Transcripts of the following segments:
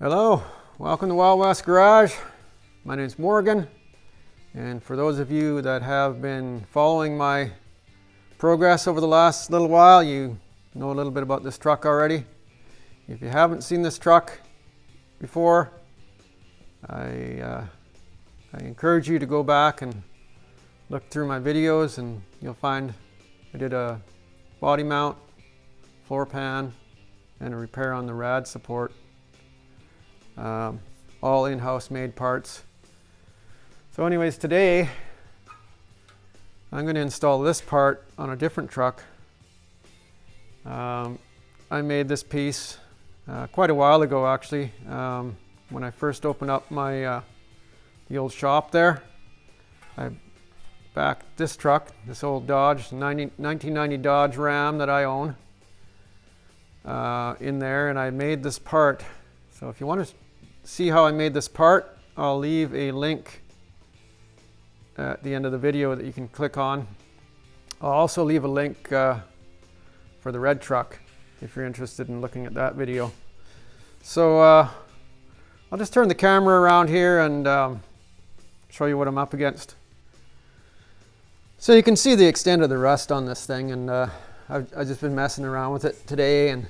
Hello, welcome to Wild West Garage. My name is Morgan, and for those of you that have been following my progress over the last little while, you know a little bit about this truck already. If you haven't seen this truck before, I encourage you to go back and look through my videos, and you'll find I did a body mount, floor pan, and a repair on the rad support. All in-house made parts. So anyways, today I'm going to install this part on a different truck. I made this piece quite a while ago, actually, when I first opened up my the old shop there. I backed this truck, this old Dodge 1990 Dodge Ram that I own, in there, and I made this part. So if you want to see how I made this part, I'll leave a link at the end of the video that you can click on. I'll also leave a link for the red truck if you're interested in looking at that video. So I'll just turn the camera around here and show you what I'm up against. So you can see the extent of the rust on this thing, and I've just been messing around with it today, and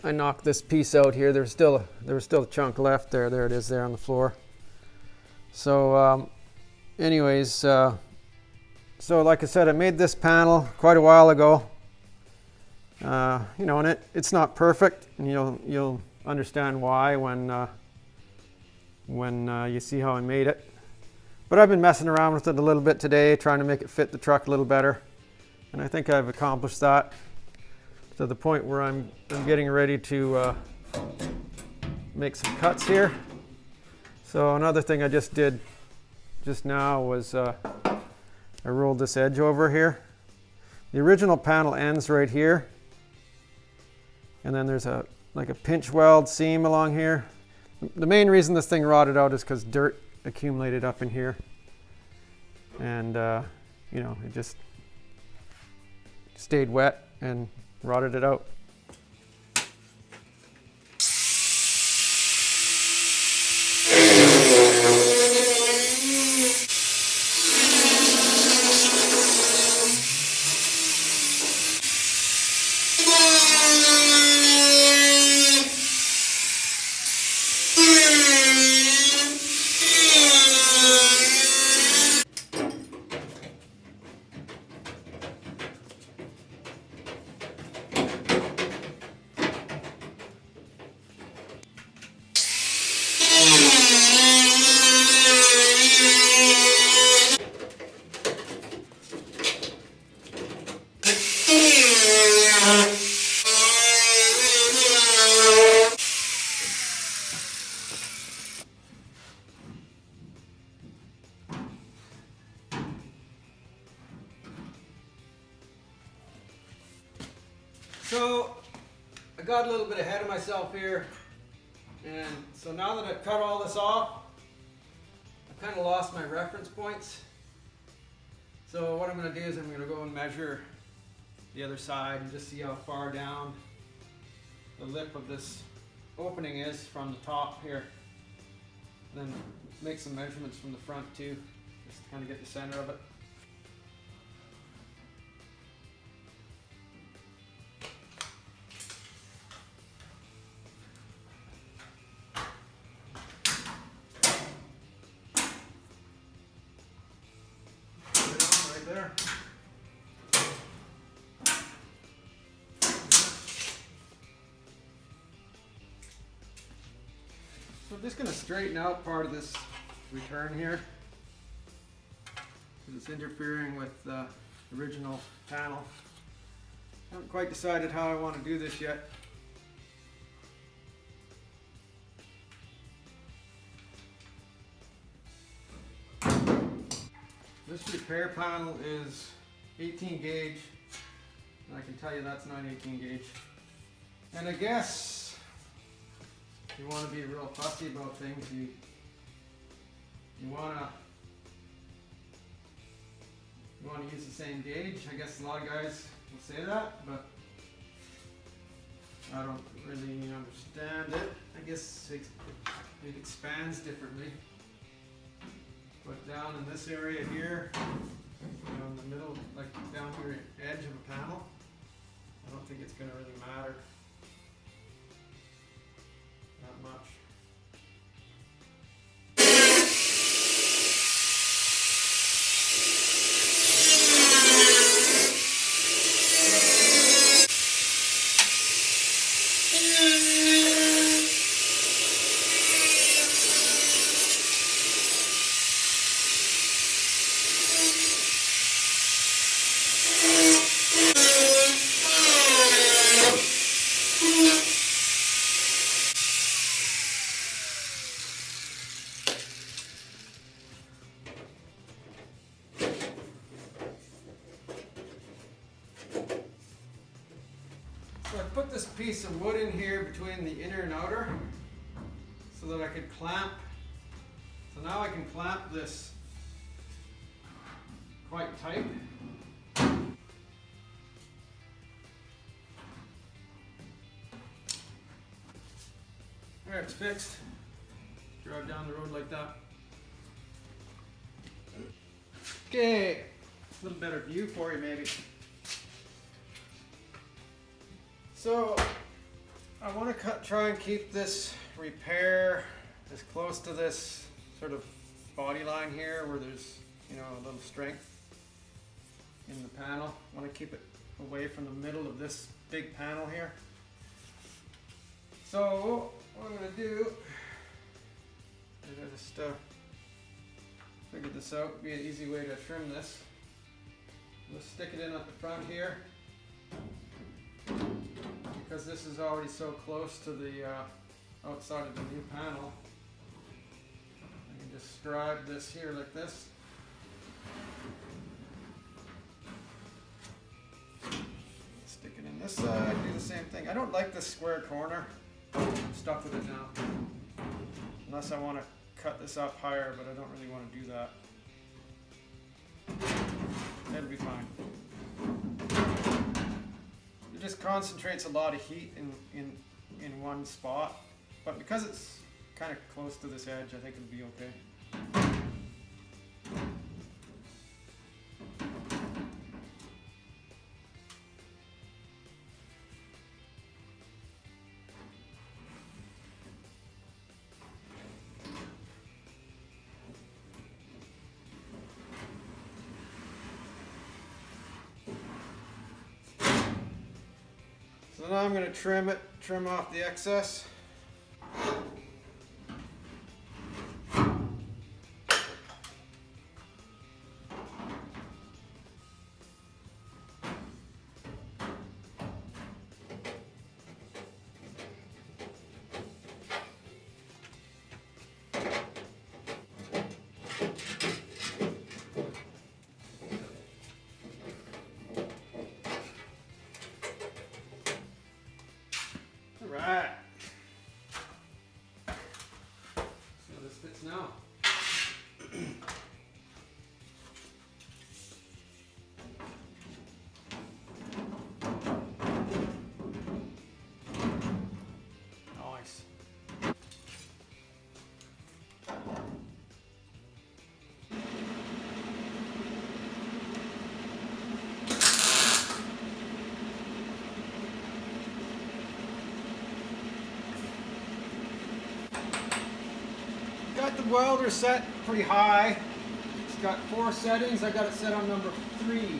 I knocked this piece out here. There was still a chunk left there. There it is there on the floor. So anyways, so like I said, I made this panel quite a while ago. You know, and it's not perfect, and you'll understand why when you see how I made it. But I've been messing around with it a little bit today, trying to make it fit the truck a little better, and I think I've accomplished that to the point where I'm getting ready to make some cuts here. So another thing I just did just now was I rolled this edge over here. The original panel ends right here, and then there's like a pinch weld seam along here. The main reason this thing rotted out is because dirt accumulated up in here, and you know, it just stayed wet and rotted it out. So I got a little bit ahead of myself here, and so now that I've cut all this off, I've kind of lost my reference points. So what I'm going to do is I'm going to go and measure the other side and just see how far down the lip of this opening is from the top here. And then make some measurements from the front too, just to kind of get the center of it. There. So I'm just going to straighten out part of this return here, because it's interfering with the original panel. I haven't quite decided how I want to do this yet. This repair panel is 18 gauge, and I can tell you that's not 18 gauge. And I guess if you want to be real fussy about things, you want to use the same gauge. I guess a lot of guys will say that, but I don't really understand it. I guess it expands differently. But down in this area here, in the middle, like down here edge of a panel, I don't think it's going to really matter that much. So I put this piece of wood in here between the inner and outer so that I could clamp. So now I can clamp this quite tight. There, it's fixed. Drive down the road like that. Okay, a little better view for you maybe. So I want to try and keep this repair as close to this sort of body line here where there's, a little strength in the panel. I want to keep it away from the middle of this big panel here. So what I'm going to do is I just figured this out. It'd be an easy way to trim this. I'm going to stick it in at the front here. Because this is already so close to the outside of the new panel, I can just scribe this here like this. Stick it in this side, do the same thing. I don't like this square corner. I'm stuck with it now. Unless I want to cut this up higher, but I don't really want to do that. It'll be fine. It just concentrates a lot of heat in one spot, but because it's kind of close to this edge, I think it'll be okay. So now I'm going to trim off the excess. Right. See how this fits now. Nice. Got the welder set pretty high. It's got 4 settings. I got it set on number 3.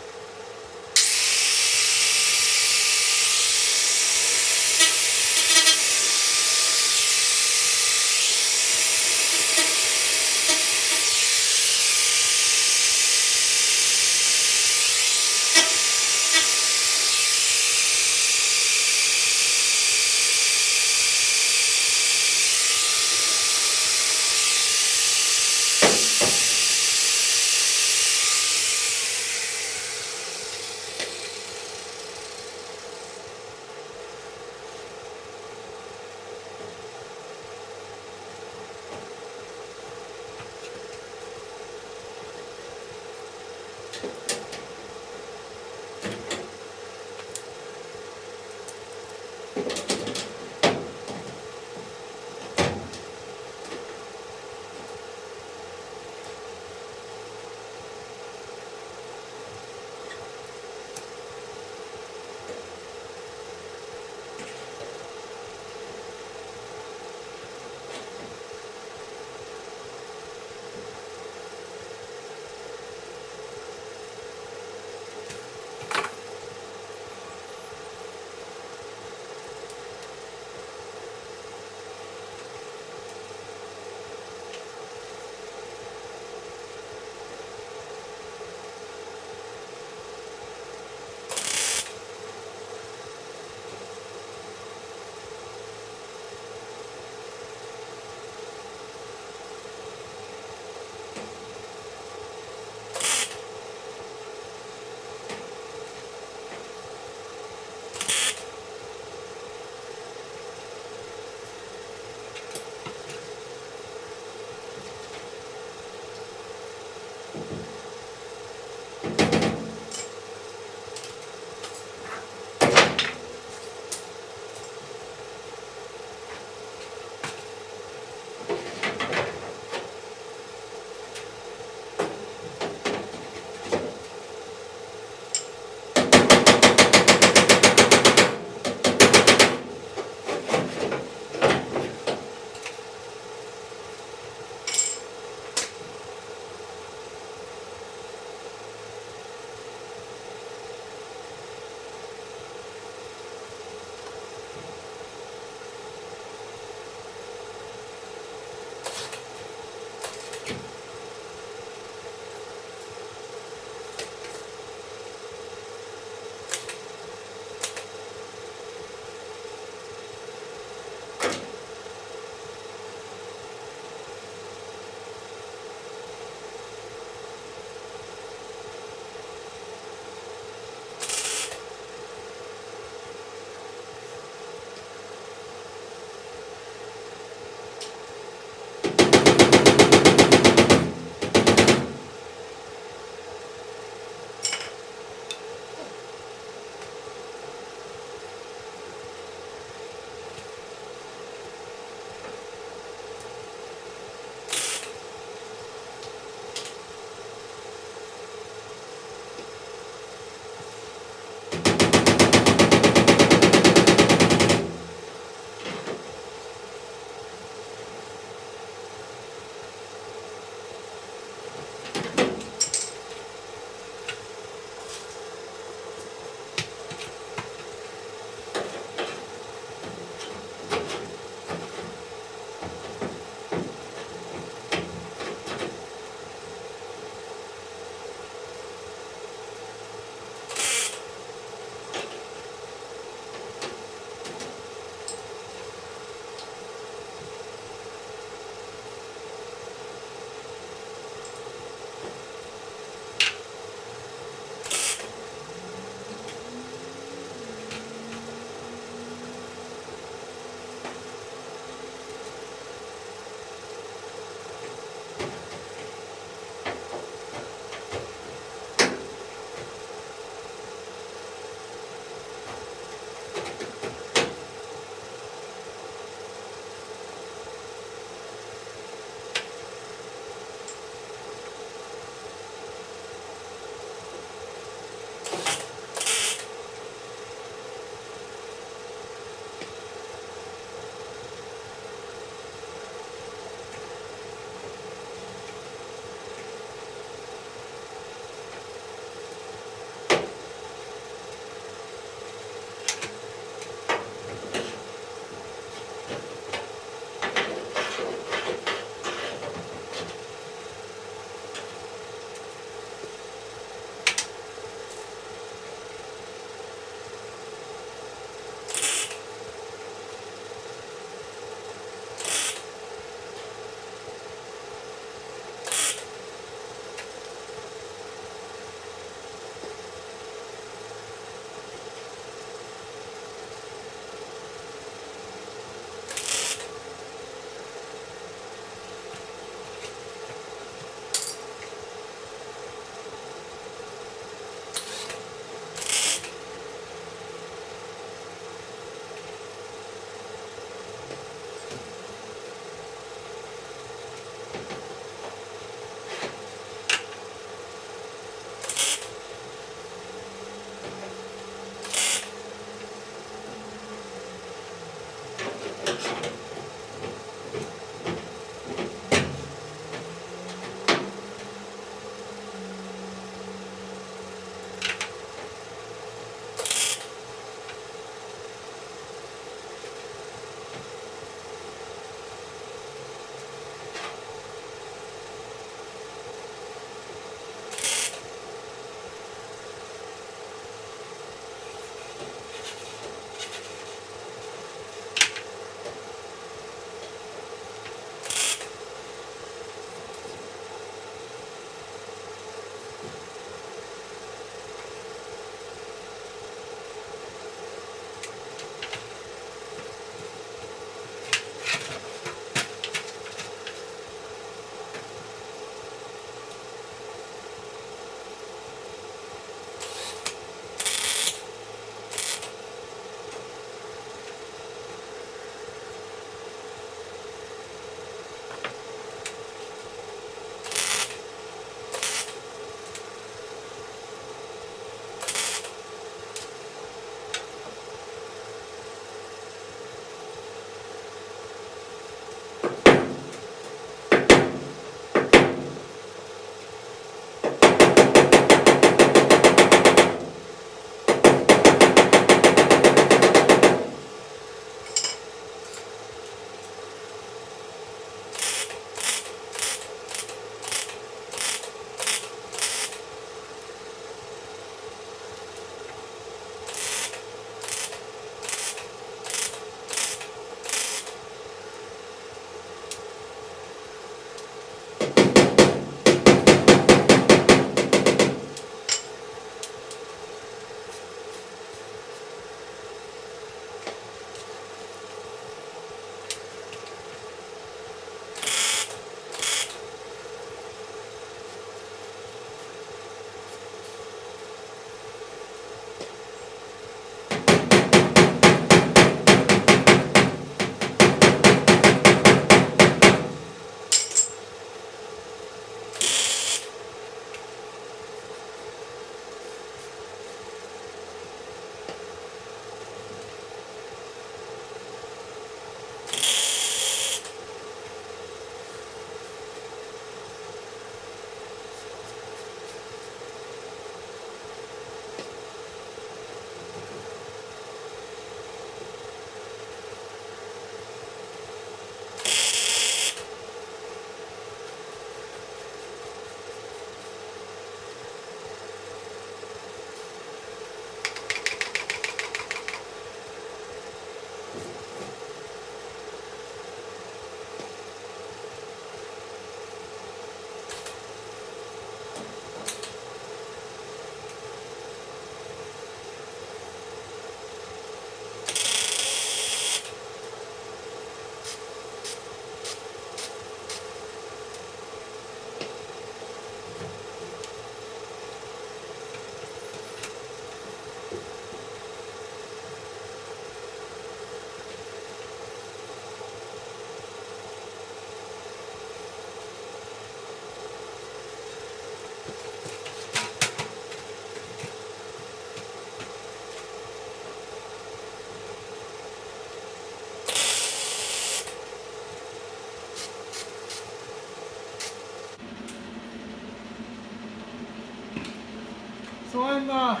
So I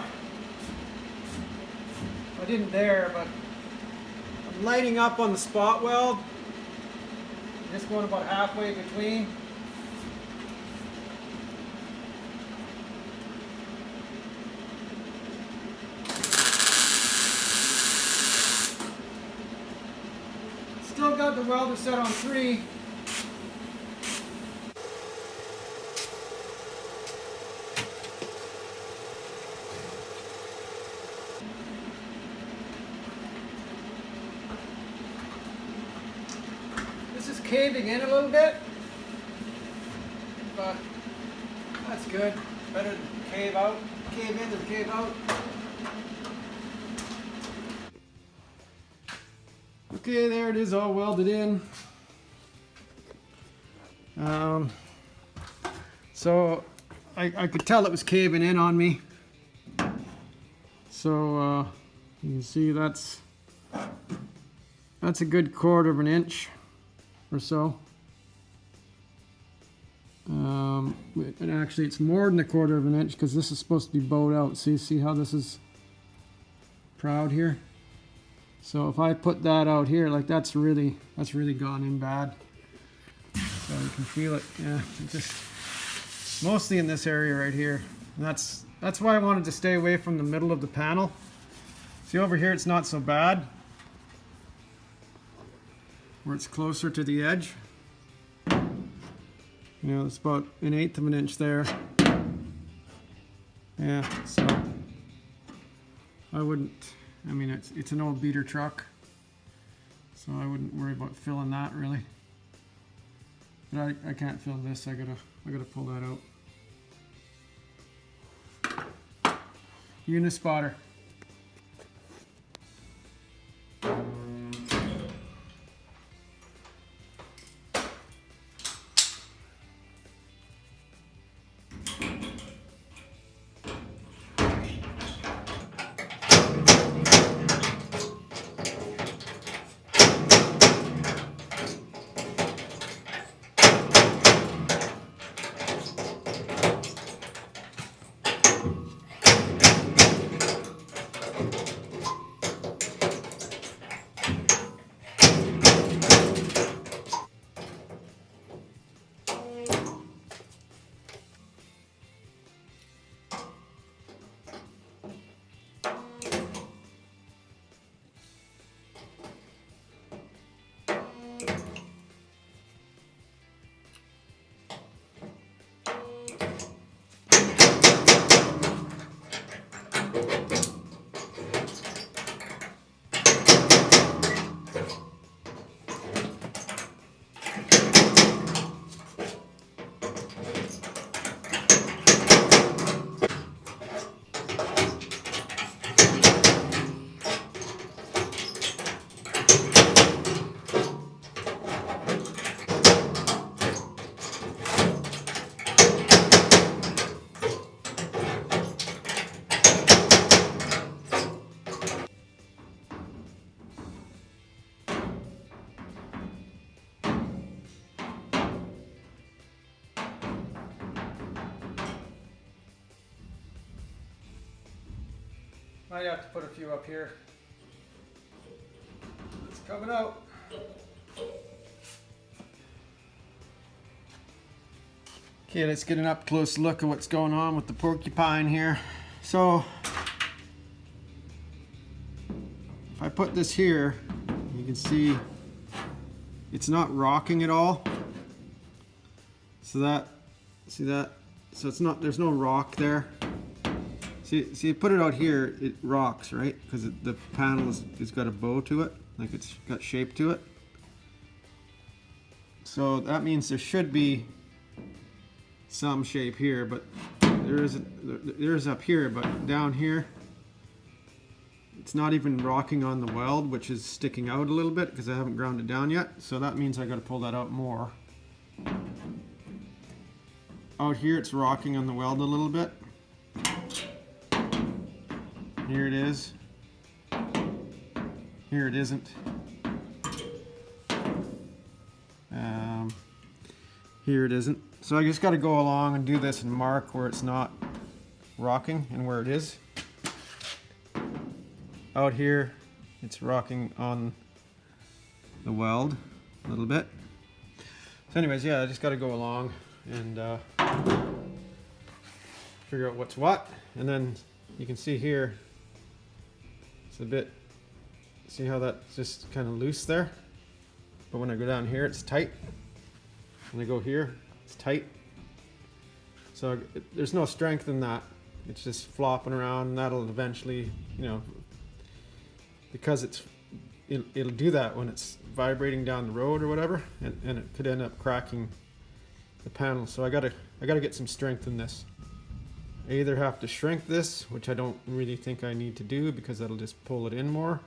didn't dare, but I'm lighting up on the spot weld. Just going about halfway between. Still got the welder set on 3. This is caving in a little bit, but that's good. Better than cave in than cave out. Okay, there it is, all welded in. So I could tell it was caving in on me. So you can see that's a good 1/4 inch or so. And actually it's more than a 1/4 inch because this is supposed to be bowed out. See how this is proud here? So if I put that out here, like that's really gone in bad. So you can feel it. Yeah, it just mostly in this area right here. And that's why I wanted to stay away from the middle of the panel. See over here, it's not so bad, where it's closer to the edge. You know, it's about 1/8 inch there. Yeah, so I wouldn't. I mean, it's an old beater truck, so I wouldn't worry about filling that really. But I can't fill this. I gotta pull that out. Unispotter. Might have to put a few up here. It's coming out. Okay, let's get an up close look at what's going on with the porcupine here. So if I put this here, you can see it's not rocking at all. So see that? So it's not, there's no rock there. See, you put it out here, it rocks, right? Because the panel has got a bow to it, like it's got shape to it. So that means there should be some shape here, but there isn't. There is up here, but down here, it's not even rocking on the weld, which is sticking out a little bit because I haven't ground it down yet. So that means I got to pull that out more. Out here, it's rocking on the weld a little bit. Here it is. Here it isn't. Here it isn't. So I just got to go along and do this and mark where it's not rocking and where it is. Out here, it's rocking on the weld a little bit. So anyways, yeah, I just got to go along and figure out what's what. And then you can see here, it's a bit, see how that's just kind of loose there? But when I go down here, it's tight. When I go here, it's tight. So there's no strength in that. It's just flopping around, and that'll eventually, you know, because it'll do that when it's vibrating down the road or whatever, and it could end up cracking the panel. So I gotta get some strength in this. I either have to shrink this, which I don't really think I need to do because that'll just pull it in more,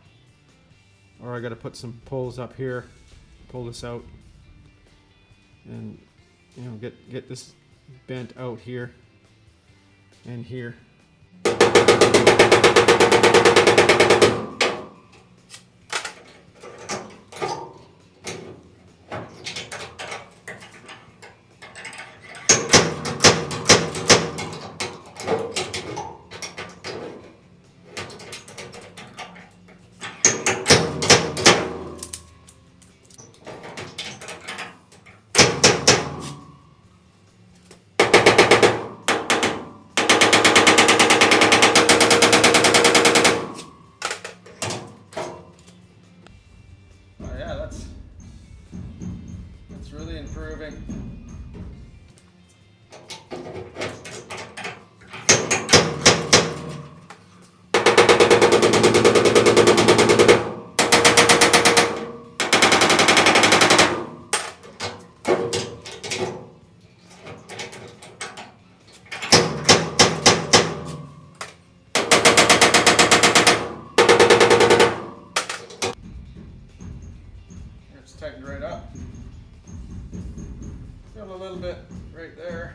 or I gotta put some pulls up here, pull this out, and you know, get this bent out here and here. Really improving. It's tightened right up. Feel a little bit right there.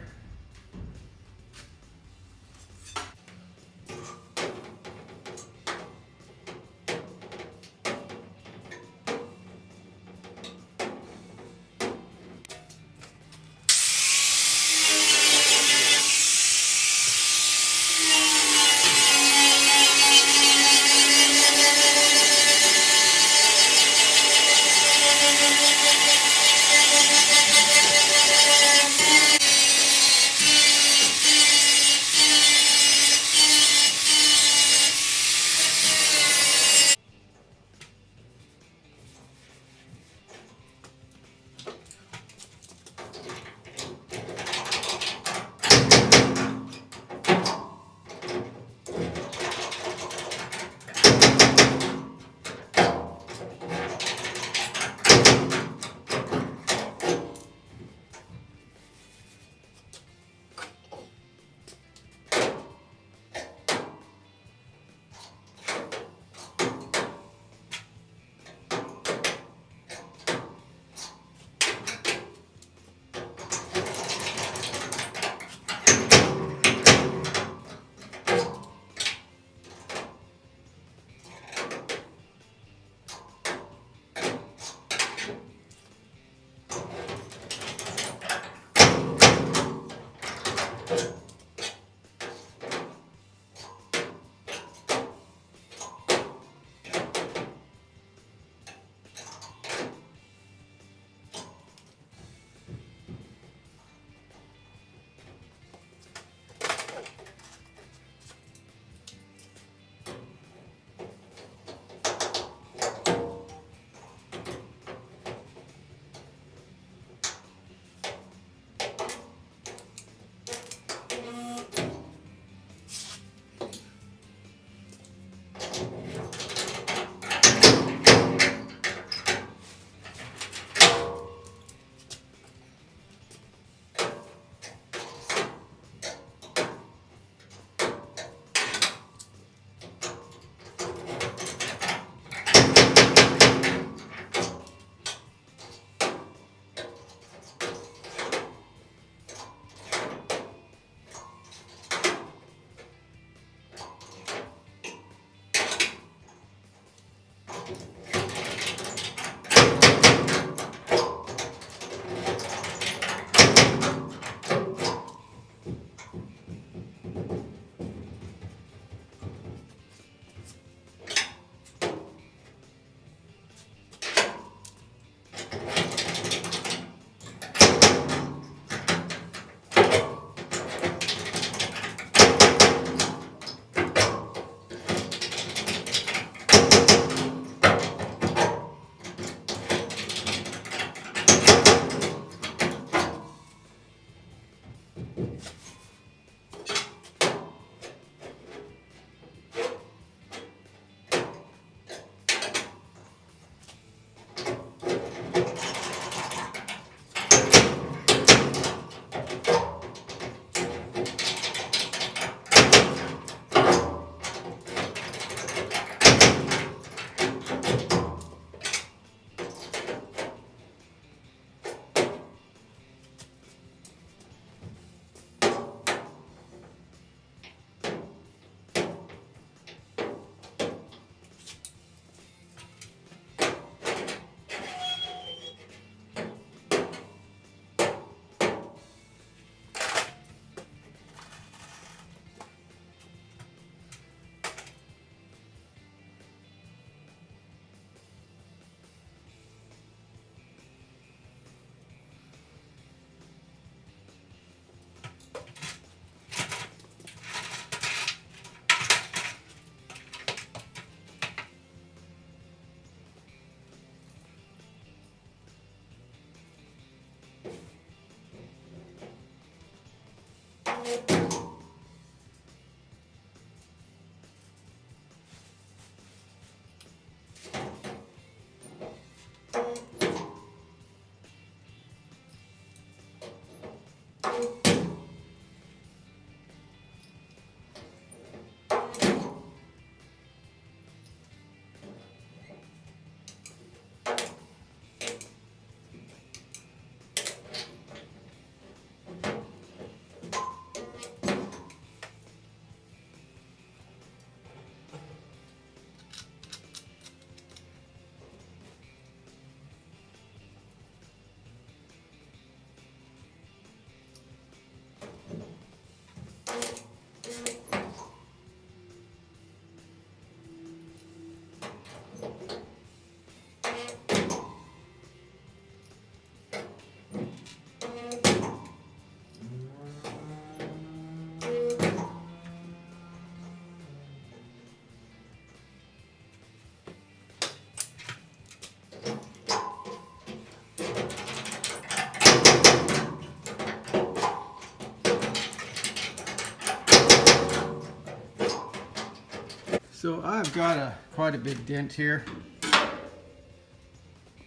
So I've got quite a big dent here.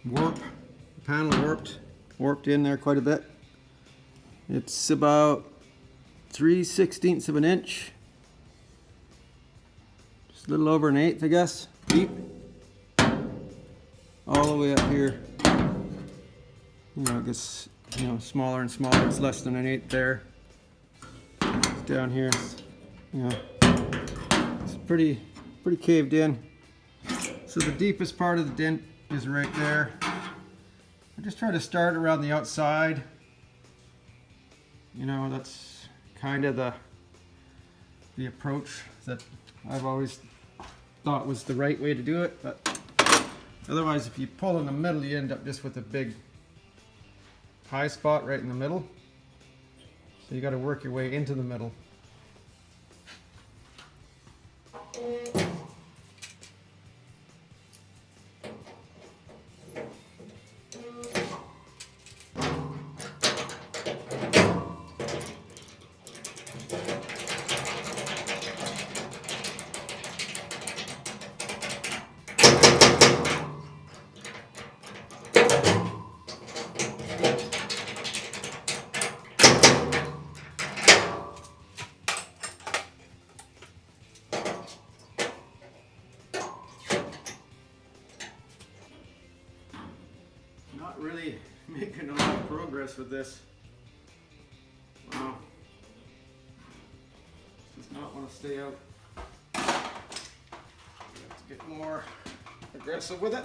Warp, the panel warped in there quite a bit. It's about 3/16 of an inch. Just a little over an eighth, I guess, deep. All the way up here. You know, it gets, you know, smaller and smaller. It's less than an eighth there. It's down here, you know, it's pretty caved in. So the deepest part of the dent is right there. I just try to start around the outside. You know, that's kind of the approach that I've always thought was the right way to do it. But otherwise, if you pull in the middle, you end up just with a big high spot right in the middle. So you got to work your way into the middle. Not really making a lot of progress with this. Wow. Does not want to stay out. You have to get more aggressive with it.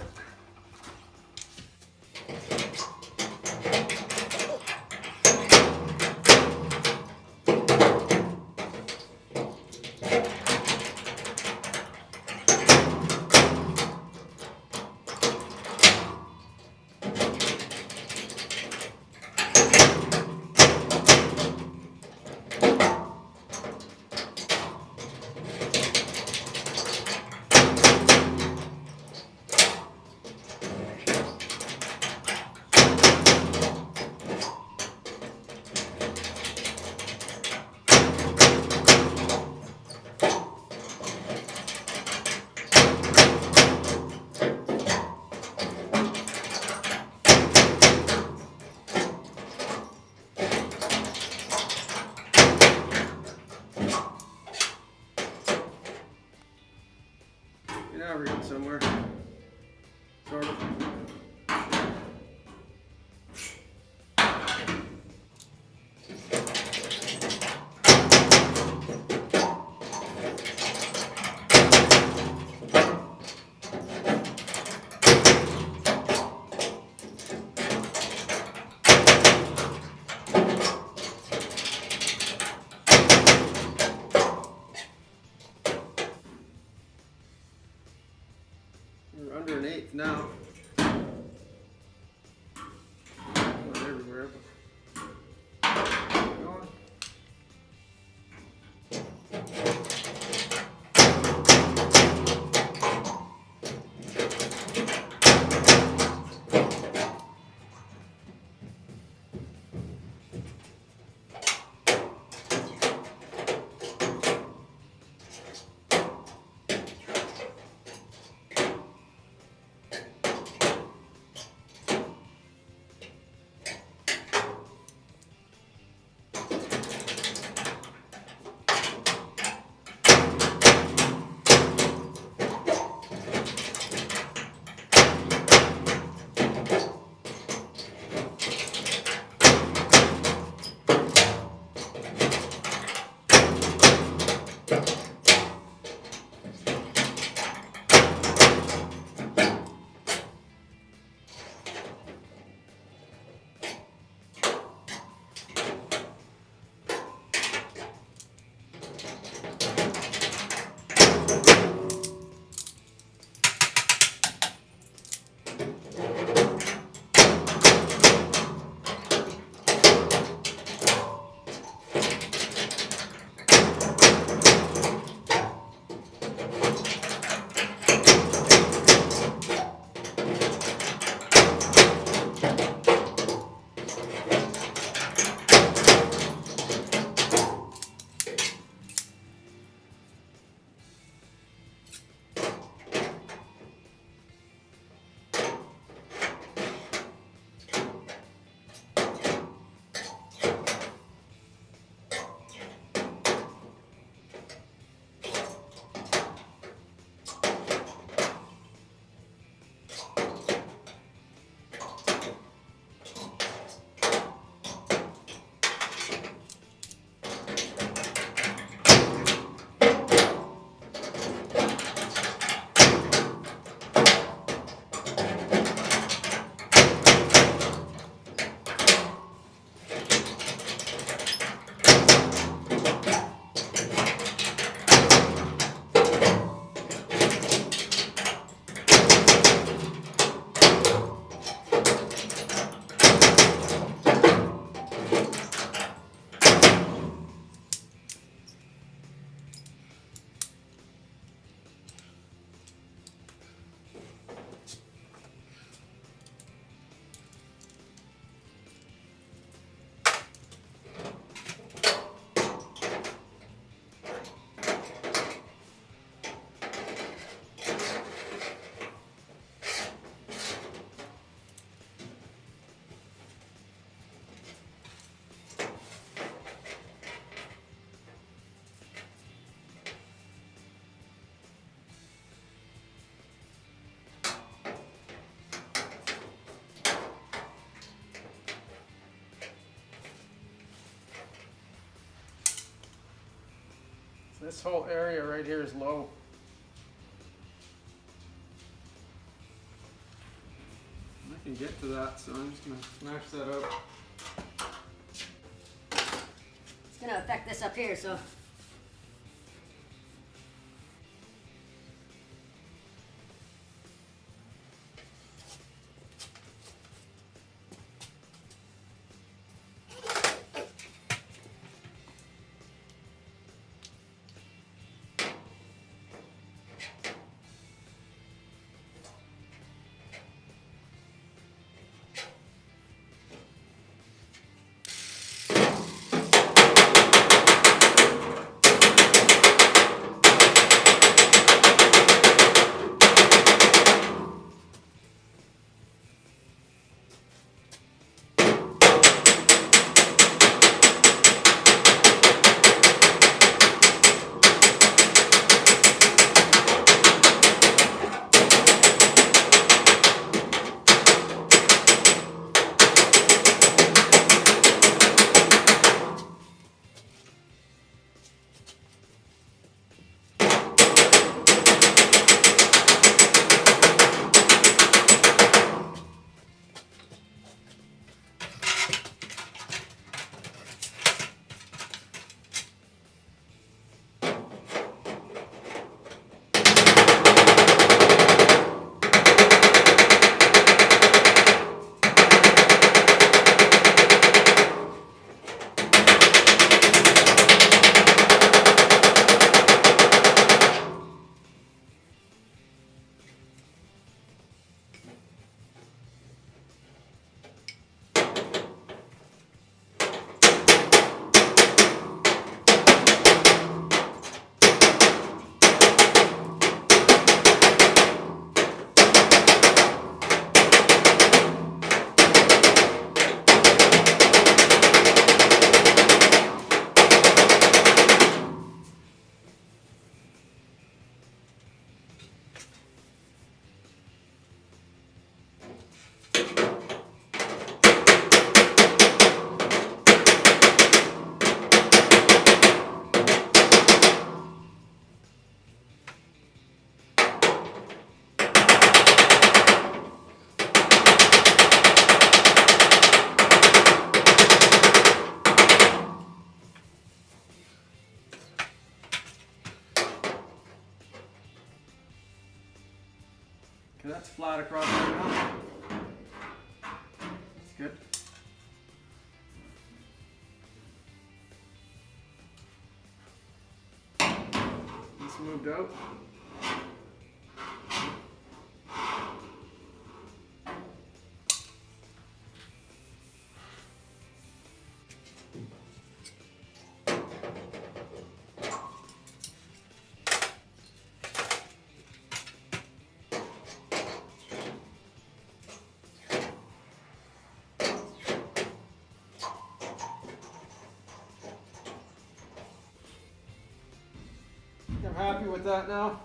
Now we're getting somewhere. Sort of. We're under an eighth now. Not everywhere, but going. This whole area right here is low. I can get to that, so I'm just going to smash that out. It's going to affect this up here, so. Okay, that's flat across right now. That's good. This moved out. I'm happy with that now.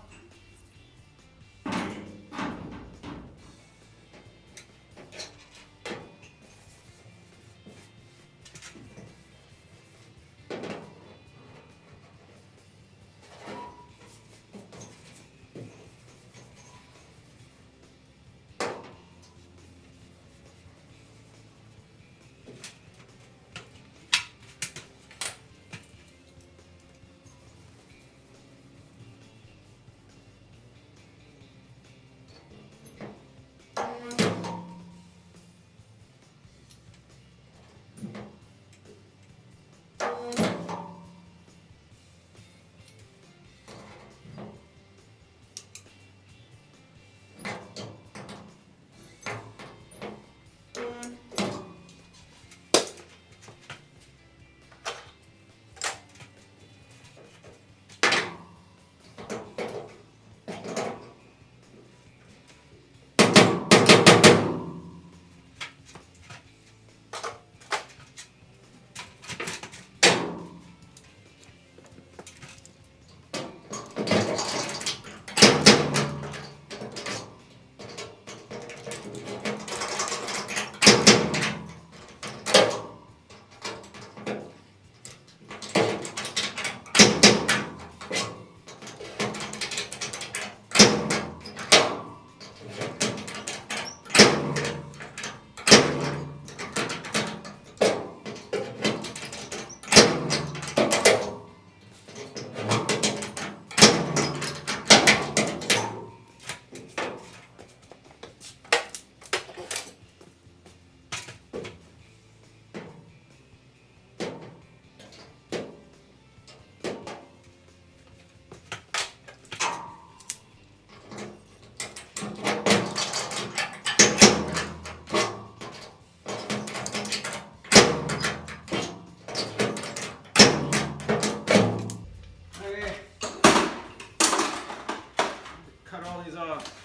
all these off.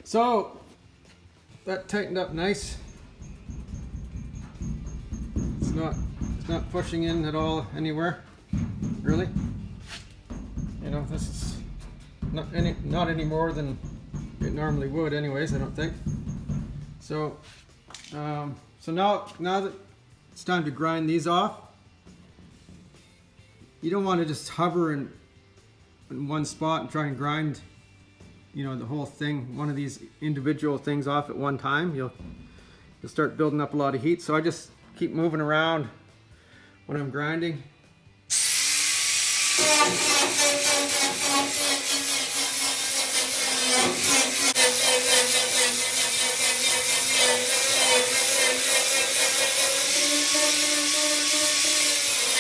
So that tightened up nice. It's not pushing in at all anywhere, really. You know, this is not any more than it normally would, anyways. I don't think. So so now that it's time to grind these off, you don't want to just hover in one spot and try and grind, you know, the whole thing, one of these individual things off at one time. You'll start building up a lot of heat. So I just keep moving around when I'm grinding.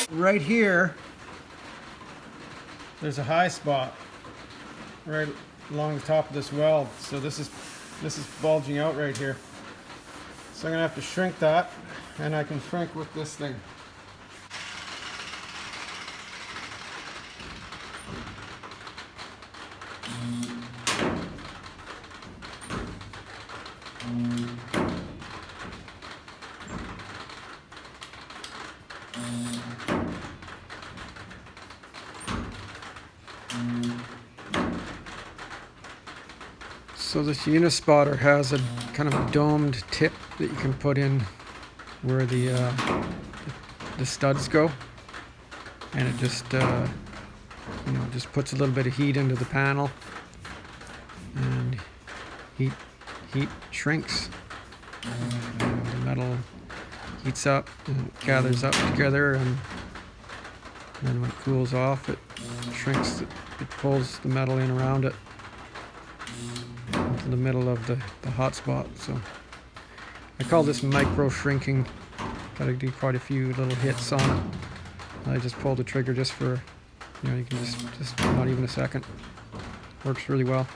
Right here, there's a high spot right along the top of this weld. So this is bulging out right here. So I'm gonna have to shrink that, and I can shrink with this thing. So this Unispotter has a kind of a domed tip that you can put in where the studs go, and it just you know, just puts a little bit of heat into the panel, and heat shrinks, and the metal heats up and it gathers up together, and then when it cools off, it shrinks. It pulls the metal in around it into the middle of the hot spot. So I call this micro shrinking. Gotta do quite a few little hits on it. I just pull the trigger just for, you know, you can just not even a second. Works really well.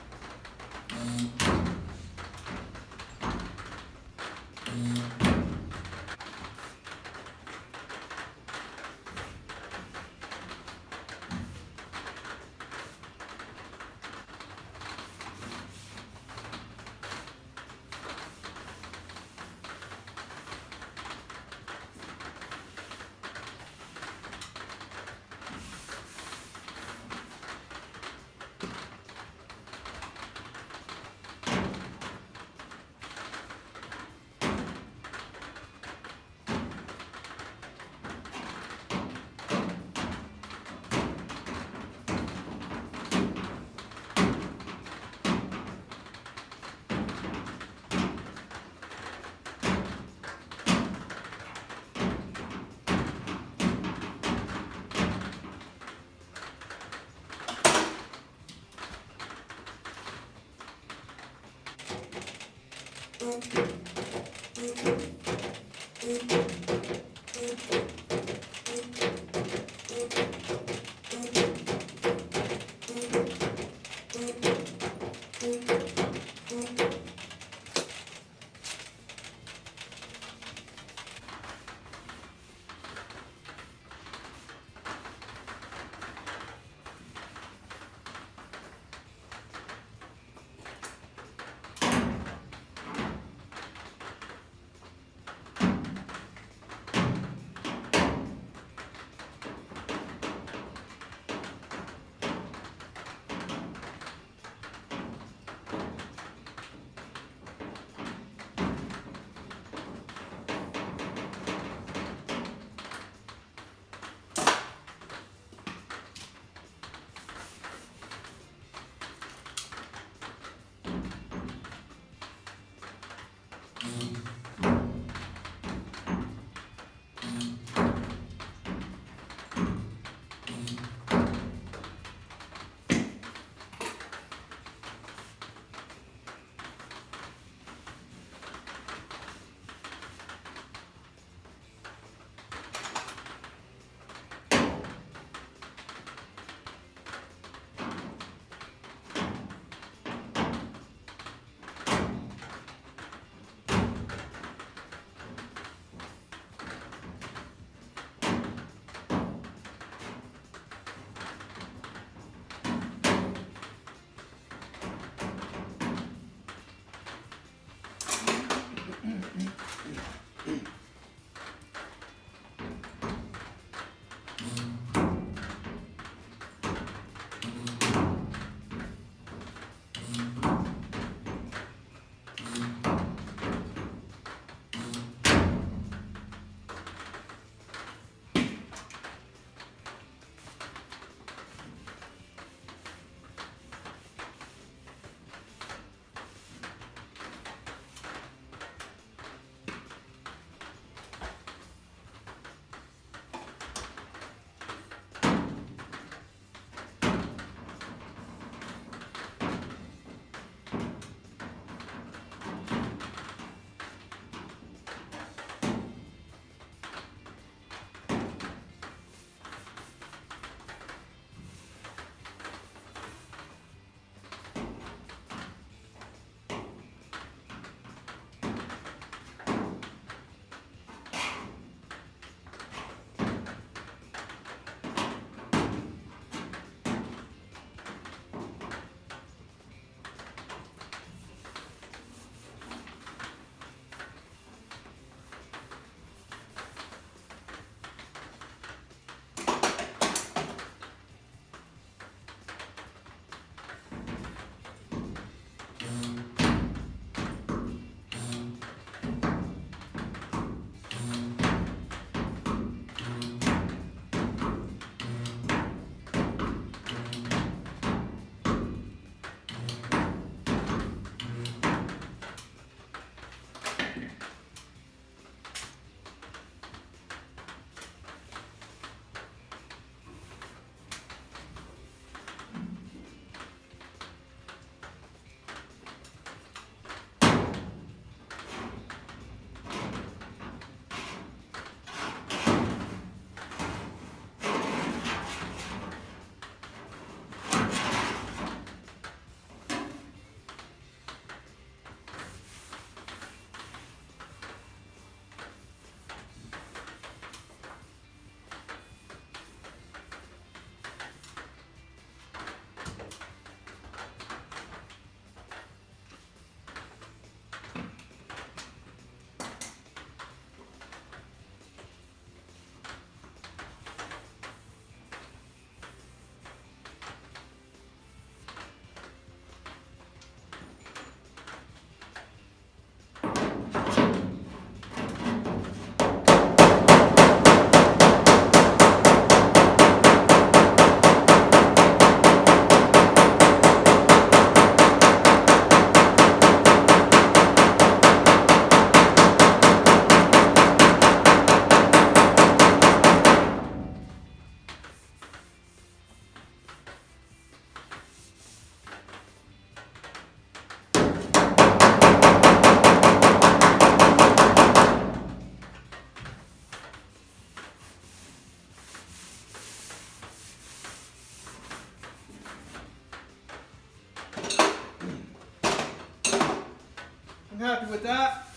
happy with that.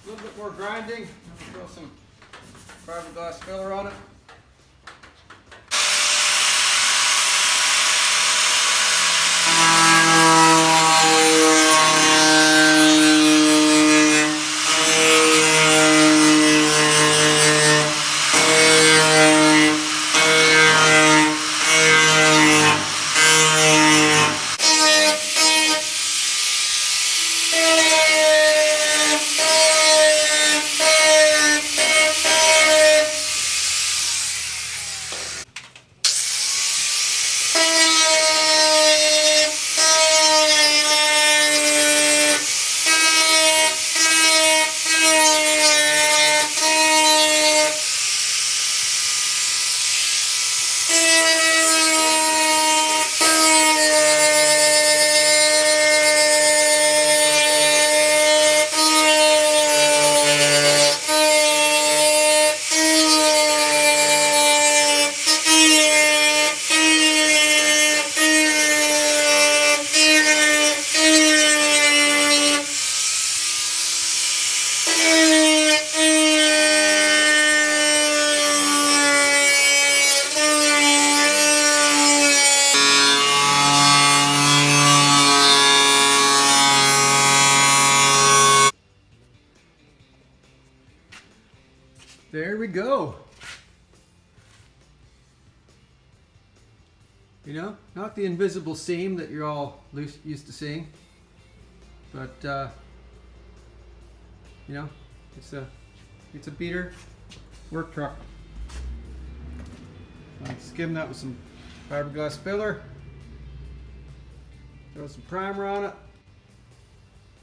A little bit more grinding. Throw some fiberglass filler on it. There we go. You know, not the invisible seam that you're all used to seeing, but you know, it's a beater work truck. I'll skim that with some fiberglass filler. Throw some primer on it.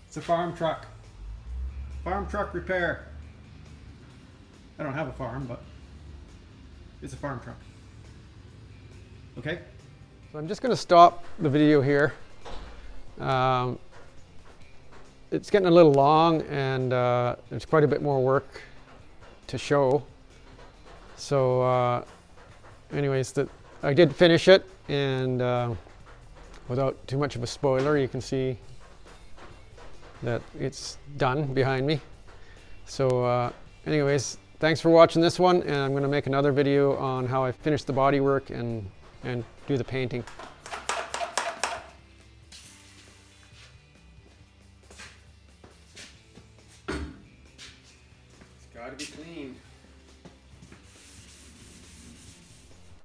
It's a farm truck. Farm truck repair. I don't have a farm, but it's a farm truck. Okay? So I'm just going to stop the video here. It's getting a little long, and there's quite a bit more work to show. So anyways, I did finish it, and without too much of a spoiler, you can see that it's done behind me. So anyways, thanks for watching this one, and I'm going to make another video on how I finish the bodywork and do the painting.